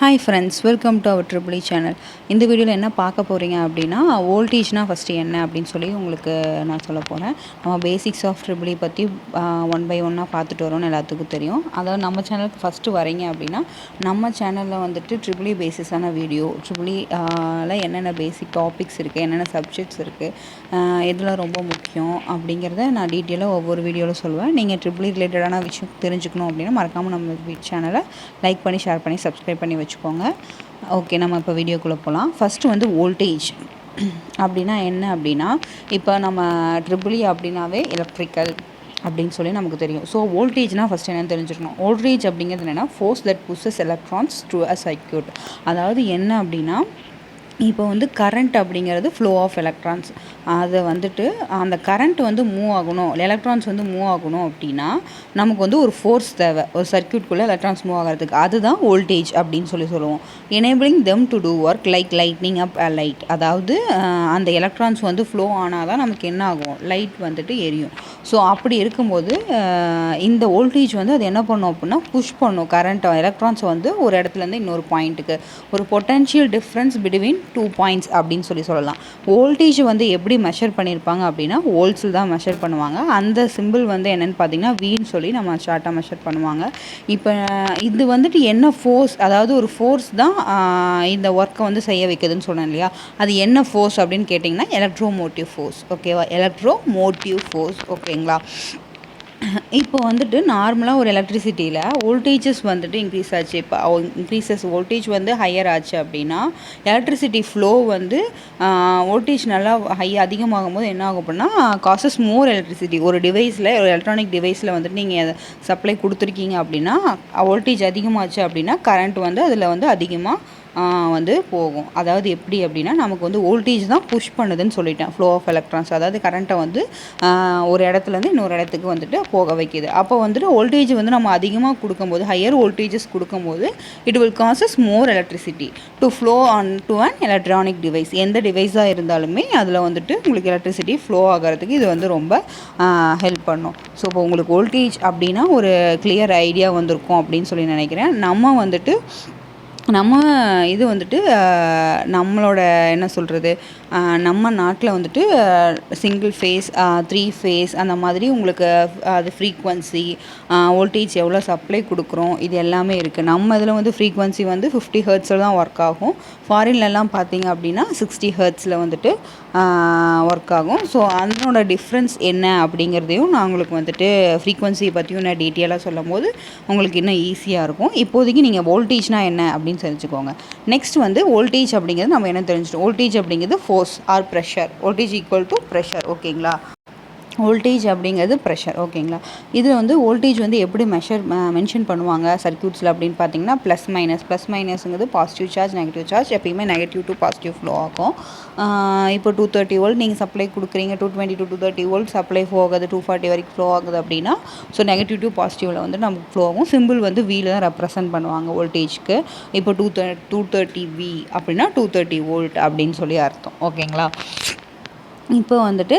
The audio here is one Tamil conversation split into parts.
Hi friends, welcome to our triple channel. இந்த வீடியோவில் என்ன பார்க்க போகிறீங்க அப்படின்னா, வோல்டேஜ்னால் ஃபஸ்ட்டு என்ன அப்படின்னு சொல்லி உங்களுக்கு நான் சொல்ல போகிறேன். நம்ம பேசிக்ஸ் ஆஃப் ட்ரிபிள் பற்றி ஒன் பை ஒன்னாக பார்த்துட்டு வரோம்னு எல்லாத்துக்கும் தெரியும். அதாவது நம்ம சேனலுக்கு ஃபஸ்ட்டு வரீங்க அப்படின்னா, நம்ம சேனலில் வந்துட்டு ட்ரிபிள் பேசிஸான வீடியோ, ட்ரிபிள் என்னென்ன பேசிக் டாபிக்ஸ் இருக்குது, என்னென்ன சப்ஜெக்ட்ஸ் இருக்குது, எதில் ரொம்ப முக்கியம் அப்படிங்கிறத நான் டீட்டெயிலாக ஒவ்வொரு வீடியோவில் சொல்லுவேன். நீங்கள் ட்ரிபிள் ரிலேட்டடான விஷயம் தெரிஞ்சுக்கணும் அப்படின்னா மறக்காமல் நம்ம சேனலை லைக் பண்ணி, ஷேர் பண்ணி, சப்ஸ்கிரைப் பண்ணி வச்சுக்கோங்க. ஓகே, நம்ம இப்போ வீடியோக்குள்ளே போகலாம். ஃபஸ்ட்டு வந்து வோல்டேஜ் அப்படின்னா என்ன அப்படின்னா, இப்போ நம்ம ட்ரிபிள் அப்படின்னாவே எலக்ட்ரிக்கல் அப்படின்னு சொல்லி நமக்கு தெரியும். ஸோ வோல்டேஜ்னால் ஃபஸ்ட்டு என்னென்னு தெரிஞ்சுக்கணும். வோல்டேஜ் அப்படிங்கிறது என்னென்னா force that புஷஸ் electrons through a circuit. அதாவது என்ன அப்படின்னா, இப்போ வந்து கரண்ட் அப்படிங்கிறது ஃப்ளோ ஆஃப் எலக்ட்ரான்ஸ். அதை வந்துட்டு அந்த கரண்ட் வந்து மூவ் ஆகணும், எலக்ட்ரான்ஸ் வந்து மூவ் ஆகணும் அப்படின்னா நமக்கு வந்து ஒரு ஃபோர்ஸ் தேவை, ஒரு சர்க்யூட்குள்ளே எலக்ட்ரான்ஸ் மூவ் ஆகிறதுக்கு. அதுதான் வோல்டேஜ் அப்படின்னு சொல்லுவோம். Enabling them to do work like lightning up a light. அதாவது அந்த எலக்ட்ரான்ஸ் வந்து ஃப்ளோ ஆனால் தான் நமக்கு என்ன ஆகும், லைட் வந்துட்டு எரியும். ஸோ அப்படி இருக்கும்போது இந்த வோல்டேஜ் வந்து அது என்ன பண்ணும் அப்படின்னா புஷ் பண்ணும் கரண்ட்டை, எலக்ட்ரான்ஸை வந்து ஒரு இடத்துலேருந்து இன்னொரு பாயிண்ட்டுக்கு. ஒரு பொட்டன்ஷியல் டிஃப்ரென்ஸ் பிட்வீன் 2 பாயிண்ட்ஸ் அப்படின்னு சொல்லலாம். வோல்டேஜ் வந்து எப்படி மெஷர் பண்ணியிருப்பாங்க அப்படின்னா வோல்ட்ஸில் தான் மெஷர் பண்ணுவாங்க. அந்த சிம்பிள் வந்து என்னென்னு பார்த்தீங்கன்னா வீன்னு சொல்லி நம்ம ஷார்ட்டாக மெஷர் பண்ணுவாங்க. இப்போ இது வந்துட்டு என்ன ஃபோர்ஸ், அதாவது ஒரு ஃபோர்ஸ் தான் இந்த ஒர்க்கை வந்து செய்ய வைக்குதுன்னு சொன்னேன் இல்லையா, அது என்ன ஃபோர்ஸ் அப்படின்னு கேட்டிங்கன்னா எலக்ட்ரோமோட்டிவ் ஃபோர்ஸ். ஓகேவா, எலக்ட்ரோமோட்டிவ் ஃபோர்ஸ். ஓகேங்களா. இப்போ வந்துட்டு நார்மலாக ஒரு எலக்ட்ரிசிட்டியில் வோல்டேஜஸ் வந்துட்டு இன்க்ரீஸ் ஆச்சு. இப்போ வோல்டேஜ் வந்து ஹையர் ஆச்சு அப்படின்னா எலக்ட்ரிசிட்டி ஃப்ளோ வந்து வோல்டேஜ் நல்லா அதிகமாகும் போது என்ன ஆகும் அப்படின்னா காசஸ் மோர் எலக்ட்ரிசிட்டி. ஒரு டிவைஸில், ஒரு எலக்ட்ரானிக் டிவைஸில் வந்துட்டு நீங்கள் சப்ளை கொடுத்துருக்கீங்க அப்படின்னா வோல்டேஜ் அதிகமாச்சு அப்படின்னா கரண்ட் வந்து அதில் வந்து அதிகமாக வந்து போகும். அதாவது எப்படி அப்படின்னா நமக்கு வந்து வோல்டேஜ் தான் புஷ் பண்ணுதுன்னு சொல்லிட்டேன். ஃப்ளோ ஆஃப் எலக்ட்ரான்ஸ், அதாவது கரண்ட்டை வந்து ஒரு இடத்துலேருந்து இன்னொரு இடத்துக்கு வந்துட்டு போக வைக்கிது. அப்போ வந்துட்டு வோல்டேஜ் வந்து நம்ம அதிகமாக கொடுக்கும்போது, ஹையர் வோல்டேஜஸ் கொடுக்கும்போது it will causes more electricity to flow on to an electronic device. எந்த டிவைஸாக இருந்தாலுமே அதில் வந்துட்டு உங்களுக்கு எலக்ட்ரிசிட்டி ஃப்ளோ ஆகிறதுக்கு இது வந்து ரொம்ப ஹெல்ப் பண்ணும். ஸோ இப்போ உங்களுக்கு வோல்டேஜ் அப்படின்னா ஒரு கிளியர் ஐடியா வந்திருக்கும் அப்படின்னு சொல்லி நினைக்கிறேன். நம்ம இது வந்துட்டு நம்மளோட என்ன சொல்கிறது, நம்ம நாட்டில் வந்துட்டு சிங்கிள் ஃபேஸ், 3 ஃபேஸ் அந்த மாதிரி உங்களுக்கு அது ஃப்ரீக்வன்சி, வோல்டேஜ் எவ்வளோ சப்ளை கொடுக்குறோம், இது எல்லாமே இருக்குது. நம்ம இதில் வந்து ஃப்ரீக்வன்சி வந்து 50 ஹெர்ட்ஸில் தான் ஒர்க் ஆகும். ஃபாரின்லலாம் பார்த்தீங்க அப்படின்னா 60 ஹெர்ட்ஸில் வந்துட்டு ஒர்க் ஆகும். ஸோ அதனோட டிஃப்ரென்ஸ் என்ன அப்படிங்கிறதையும் நான் உங்களுக்கு வந்துட்டு ஃப்ரீக்வன்சியை பற்றியும் நான் டீட்டெயிலாக சொல்லும் போது உங்களுக்கு இன்னும் ஈஸியாக இருக்கும். இப்போதைக்கு நீங்கள் வோல்டேஜ்னால் என்ன அப்படின்னு தெரிஞ்சுக்கோங்க. நெக்ஸ்ட் வந்து வோல்டேஜ் அப்படிங்கிறது நம்ம என்ன தெரிஞ்சிட்டோம். வோல்டேஜ் அப்படிங்கிறது fours are pressure. Voltage equal to pressure. ஓகேங்களா. வோல்டேஜ் அப்படிங்கிறது ப்ரெஷர். ஓகேங்களா. இதில் வந்து வோல்டேஜ் வந்து எப்படி மென்ஷன் பண்ணுவாங்க சர்க்யூட்ஸில் அப்படின்னு பார்த்தீங்கன்னா ப்ளஸ் மைனஸ்ங்கிறது பாசிட்டிவ் சார்ஜ், நெகட்டிவ் சார்ஜ். எப்பயுமே நெகட்டிவ் டு பாசிட்டிவ் ஃப்ளோ ஆகும். இப்போ 230 வோல்ட் நீங்கள் சப்ளை கொடுக்குறீங்க, 220 to 230 வோல்ட் சப்ளை ஃப்ளோ ஆகுது, 240 வரைக்கும் ஃப்ளோ ஆகுது அப்படின்னா ஸோ நெகட்டிவ் டு பாசிட்டிவில் வந்து நமக்கு ஃப்ளோ ஆகும். சிம்பிள் வந்து வீல தான் ரெப்ரசன்ட் பண்ணுவாங்க வோல்டேஜ்க்கு. இப்போ 230 V அப்படின்னா 230 வோல்ட் அப்படின்னு சொல்லி அர்த்தம். ஓகேங்களா. இப்போ வந்துட்டு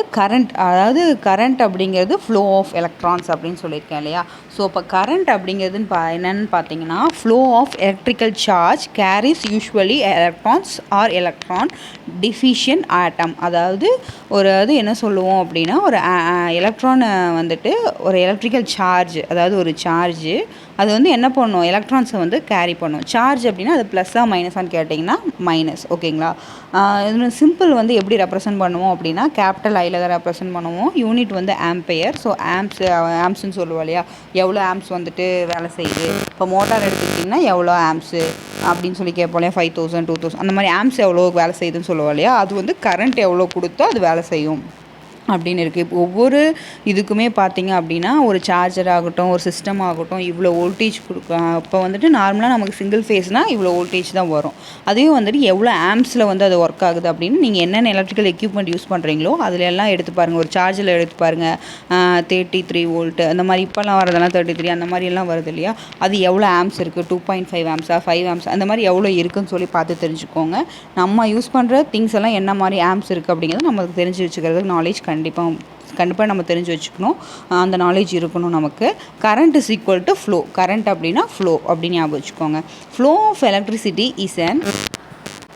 அதாவது கரண்ட் அப்படிங்கிறது ஃப்ளோ ஆஃப் எலக்ட்ரான்ஸ் அப்படின்னு சொல்லியிருக்கேன் இல்லையா. ஸோ இப்போ கரண்ட் அப்படிங்கிறது என்னென்னு பார்த்தீங்கன்னா flow of electrical charge carriers usually electrons or electron deficient atom. அதாவது அது என்ன சொல்லுவோம் அப்படின்னா ஒரு எலக்ட்ரானை வந்துட்டு ஒரு எலக்ட்ரிக்கல் சார்ஜ், அதாவது ஒரு சார்ஜு அது வந்து என்ன பண்ணும், எலக்ட்ரான்ஸை வந்து கேரி பண்ணும். சார்ஜ் அப்படின்னா அது ப்ளஸ்ஸாக மைனஸான்னு கேட்டிங்கன்னா மைனஸ். ஓகேங்களா. இது சிம்பிள் வந்து எப்படி ரெப்ரசன்ட் பண்ணுவோம் அப்படின்னா கேபிட்டல் ஐயில் தான் ரெப்ரசன்ட் பண்ணுவோம். யூனிட் வந்து ஆம்பையர். ஸோ ஆம்ஸ்ன்னு சொல்லுவோம் இல்லையா, எவ்வளோ ஆம்ஸ் வந்துட்டு வேலை செய்யுது. இப்போ மோட்டார் எடுத்துக்கிட்டிங்கன்னா எவ்வளோ ஆம்ஸு அப்படின்னு சொல்லி கேட்போம் இல்லையா, 5000 2000 அந்த மாதிரி ஆம்ஸ் எவ்வளோ வேலை செய்யுதுன்னு சொல்லுவோம் இல்லையா. அது வந்து கரண்ட் எவ்வளோ கொடுத்தோ அது வேலை செய்யும் அப்படின்னு இருக்குது. இப்போ ஒவ்வொரு இதுக்குமே பார்த்திங்க அப்படின்னா ஒரு சார்ஜர் ஆகட்டும், ஒரு சிஸ்டம் ஆகட்டும், இவ்வளோ வோல்டேஜ் இப்போ வந்துட்டு நார்மலாக நமக்கு சிங்கிள் ஃபேஸ்னால் இவ்வளோ வோல்டேஜ் தான் வரும். அதையும் வந்துட்டு எவ்வளோ ஆம்ஸில் வந்து அது ஒர்க் ஆகுது அப்படின்னு நீங்கள் என்னென்ன எலக்ட்ரிக்கல் எக்யூப்மெண்ட் யூஸ் பண்ணுறீங்களோ அதில் எல்லாம் எடுத்து பாருங்கள். ஒரு சார்ஜில் எடுத்து பாருங்கள், 33 வோல்ட்டு அந்த மாதிரி இப்போல்லாம் வரதெல்லாம் 33 அந்த மாதிரியெல்லாம் வருது இல்லையா. அது எவ்வளோ ஆம்ஸ் இருக்குது, 2.5 ஆம்ஸா, 5 ஆம்ஸ் அந்த மாதிரி எவ்வளோ இருக்குதுன்னு சொல்லி பார்த்து தெரிஞ்சுக்கோங்க. நம்ம யூஸ் பண்ணுற திங்ஸ் எல்லாம் என்ன மாதிரி ஆம்ஸ் இருக்குது அப்படிங்கிறது நமக்கு தெரிஞ்சு வச்சுக்கிறதுக்கு நாலேஜ் கண்டிப்பாக நம்ம தெரிஞ்சு வச்சுக்கணும். அந்த நாலேஜ் இருக்கணும் நமக்கு. Current is equal to flow. Current அப்படின்னா ஃப்ளோ அப்படின்னு ஞாபகம் வச்சுக்கோங்க. Flow of electricity is an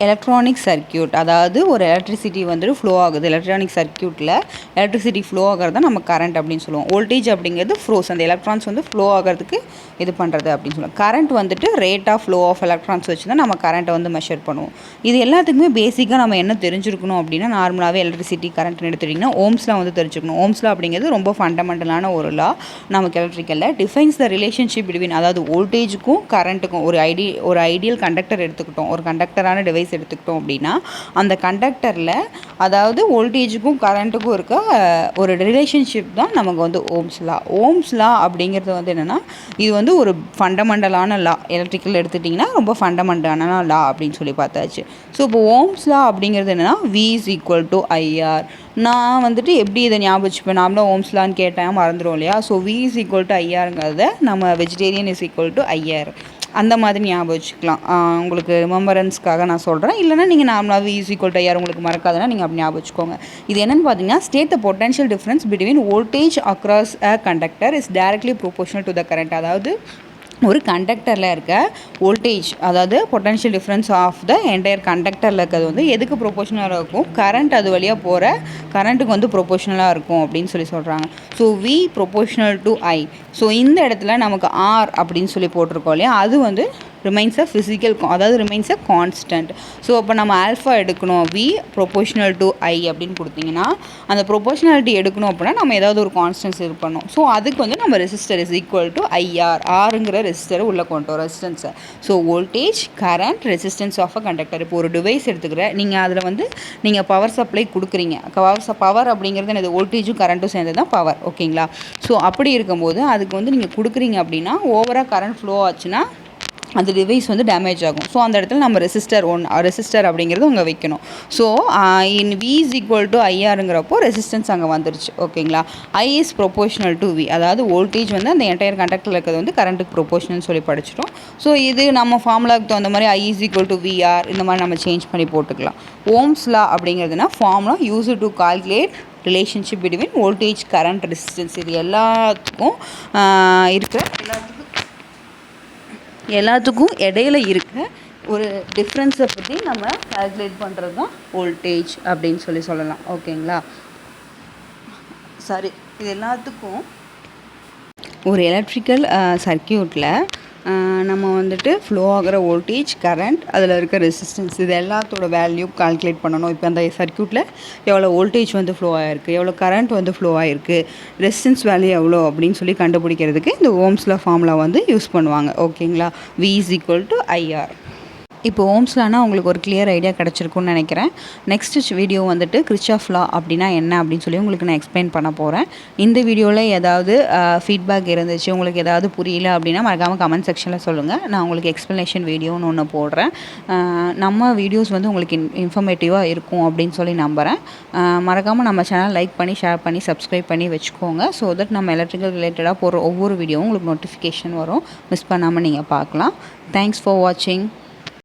electronic circuit. அதாவது ஒரு எலக்ட்ரிசிட்டி வந்துட்டு ஃப்ளோ ஆகுது. எலக்ட்ரானிக் சர்க்யூட்டில் எலக்ட்ரிசிட்டி ஃப்ளோ ஆகிறது தான் நம்ம கரண்ட் அப்படின்னு சொல்லுவோம். வோல்டேஜ் அப்படிங்கிறது ஃப்ளோஸ், அந்த எலக்ட்ரான்ஸ் வந்து ஃப்ளோ ஆகிறதுக்கு இது பண்ணுறது அப்படின்னு சொல்லுவோம். கரண்ட் வந்துட்டு rate of flow of electrons வச்சு தான் நம்ம கரண்ட்டை வந்து மெஷர் பண்ணுவோம். இது எல்லாத்துக்குமே பேசிக்காக நம்ம என்ன தெரிஞ்சிருக்கணும் அப்படின்னா, நார்மலாகவே எலக்ட்ரிசிட்டி கரண்ட்னு எடுத்துட்டிங்கன்னா ஓம்ஸ்லாம் வந்து தெரிஞ்சுக்கணும். ஓம்ஸ்லாம் அப்படிங்கிறது ரொம்ப ஃபண்டமெண்டலான ஒரு லா நமக்கு எலக்ட்ரிக்கலில். டிஃபைன்ஸ் த ரிலேஷன்ஷிப் பிட்வீன், அதாவது வோல்டேஜுக்கும் கரண்ட்டுக்கும். ஒரு ஐடியல் கண்டக்டர் எடுத்துக்கிட்டோம், ஒரு கண்டக்டரான டிவைஸ் எடுத்துக்கிட்டோம் அப்படின்னா, அந்த கண்டக்டரில் அதாவது வோல்டேஜுக்கும் கரண்ட்டுக்கும் இருக்க ஒரு ரிலேஷன்ஷிப் தான் நமக்கு வந்து ஓம்ஸ் லா. ஓம்ஸ் லா அப்படிங்கிறது வந்து என்னென்னா, இது வந்து ஒரு ஃபண்டமெண்டலான லா. எலக்ட்ரிக்கல் எடுத்துட்டிங்கன்னா ரொம்ப ஃபண்டமெண்டலான லா அப்படின்னு சொல்லி பார்த்தாச்சு. ஸோ இப்போ ஓம்ஸ் லா அப்படிங்கிறது என்னென்னா, V is equal to IR. நான் வந்துட்டு எப்படி இதை ஞாபகம் வச்சுப்பேன், நாமளும் ஓம்ஸ்லான்னு கேட்டேன் மறந்துடும் இல்லையா. So V is equal to IRங்கிறத நம்ம vegetarian is equal to IR அந்த மாதிரி ஞாபகம் வச்சுக்கலாம். உங்களுக்கு ரிமெம்பரன்ஸ்க்காக நான் சொல்கிறேன். இல்லைனா நீங்கள் நார்மலாக V is equal to IR உங்களுக்கு மறக்காதுன்னா நீங்கள் அப்படி ஞாபகம் வச்சுக்கோங்க. இது என்னென்னு பார்த்தீங்கன்னா, state the potential difference between voltage across a conductor is directly proportional to the current. அதாவது ஒரு கண்டக்டரில் இருக்க வோல்டேஜ், அதாவது potential difference of the entire கண்டக்டரில் இருக்கிறது வந்து எதுக்கு ப்ரொபோஷனலாக இருக்கும், கரண்ட் அது வழியாக போகிற கரண்ட்டுக்கு வந்து ப்ரொபோஷனலாக இருக்கும் அப்படின்னு சொல்கிறாங்க. So V proportional to I. So இந்த இடத்துல நமக்கு R அப்படின்னு சொல்லி போட்டிருக்கோம் இல்லையா, அது வந்து ரிமைன்ஸ் அ ஃபிசிக்கல், அதாவது ரிமைன்ஸ் அ கான்ஸ்டன்ட். ஸோ அப்போ நம்ம ஆல்ஃபா எடுக்கணும், V ப்ரொபோஷனல் டு I அப்படின்னு கொடுத்தீங்கன்னா, அந்த ப்ரொபோஷனாலிட்டி எடுக்கணும் அப்படின்னா நம்ம ஏதாவது ஒரு கான்ஸ்டன்ஸ் இது பண்ணணும். ஸோ அதுக்கு வந்து நம்ம resistor is equal to IR, ஆருங்கிற ரெசிஸ்டரை உள்ளே கொண்டு வரோம், ரெசிஸ்டன்ஸை. So voltage, current, resistance of a conductor. இப்போ ஒரு டிவைஸ் எடுத்துக்கிறேன், நீங்கள் அதில் வந்து நீங்கள் பவர் சப்ளை கொடுக்குறீங்க. பவர் அப்படிங்கிறது எனது வோல்டேஜும் கரண்ட்டும் சேர்ந்து தான் பவர், ஓகேங்களா. ஸோ அப்படி இருக்கும்போது அதுக்கு வந்து நீங்கள் கொடுக்குறீங்க அப்படின்னா, ஓவராக கரண்ட் ஃப்ளோ ஆச்சுன்னா அந்த டிவைஸ் வந்து டேமேஜ் ஆகும். ஸோ அந்த இடத்துல நம்ம ரெசிஸ்டர் அப்படிங்கிறது அங்கே வைக்கணும். So in V is equal to IRங்கிறப்போ ரெசிஸ்டன்ஸ் அங்கே வந்துருச்சு, ஓகேங்களா. I is proportional to V, அதாவது வோல்டேஜ் வந்து அந்த என்டையர் கண்டக்டரில் இருக்கிறது வந்து கரண்ட்டுக்கு ப்ரொபோஷனல்னு சொல்லி படிச்சிட்டோம். ஸோ இது நம்ம ஃபார்முலாவுக்கு தகுந்த மாதிரி I is equal to VR இந்த மாதிரி நம்ம சேஞ்ச் பண்ணி போட்டுக்கலாம். ஓம்ஸ் லா அப்படிங்கிறதுனா formula use to calculate relationship between voltage, current, resistance. இது எல்லாத்துக்கும் எல்லாத்துக்கும் இடையில இருக்க ஒரு டிஃப்ரென்ஸை பற்றி நம்ம கால்குலேட் பண்ணுறது தான் வோல்டேஜ் அப்படின்னு சொல்லலாம், ஓகேங்களா. சரி, இது எல்லாத்துக்கும் ஒரு எலக்ட்ரிக்கல் சர்க்யூட்டில் நம்ம வந்துட்டு ஃப்ளோ ஆகிற வோல்டேஜ், கரண்ட், அதில் இருக்க ரெசிஸ்டன்ஸ், இது எல்லாத்தோட வேல்யூ கால்குலேட் பண்ணணும். இப்போ அந்த சர்க்யூட்டில் எவ்வளோ வோல்டேஜ் வந்து ஃப்ளோ ஆகிருக்கு, எவ்வளோ கரண்ட் வந்து ஃப்ளோ ஆகிருக்கு, ரெசிஸ்டன்ஸ் வேல்யூ எவ்வளோ அப்படின்னு சொல்லி கண்டுபிடிக்கிறதுக்கு இந்த ஓம்ஸ்லா ஃபார்முலா வந்து யூஸ் பண்ணுவாங்க, ஓகேங்களா. V is equal to IR. இப்போ ஓம்ஸ்லானா உங்களுக்கு ஒரு கிளியர் ஐடியா கிடச்சிருக்குன்னு நினைக்கிறேன். நெக்ஸ்ட் வீடியோ வந்துட்டு கிர்ச்சாஃப் லா அப்படின்னா என்ன அப்படின்னு சொல்லி உங்களுக்கு நான் எக்ஸ்பிளைன் பண்ண போகிறேன். இந்த வீடியோவில் ஏதாவது ஃபீட்பேக் இருந்துச்சு, உங்களுக்கு ஏதாவது புரியல அப்படின்னா மறக்காமல் கமெண்ட் செக்ஷனில் சொல்லுங்கள். நான் உங்களுக்கு எக்ஸ்ப்ளனேஷன் வீடியோன்னு ஒன்று போடுறேன். நம்ம வீடியோஸ் வந்து உங்களுக்கு இன்ஃபர்மேட்டிவாக இருக்கும் அப்படின்னு சொல்லி நம்புகிறேன். மறக்காமல் நம்ம சேனல் லைக் பண்ணி, ஷேர் பண்ணி, சப்ஸ்கிரைப் பண்ணி வச்சுக்கோங்க. ஸோ தட் நம்ம எலக்ட்ரிக்கல் ரிலேட்டடாக போடுற ஒவ்வொரு வீடியோவும் உங்களுக்கு நோட்டிஃபிகேஷன் வரும். மிஸ் பண்ணாமல் நீங்கள் பார்க்கலாம். தேங்க்ஸ் ஃபார் வாட்சிங்.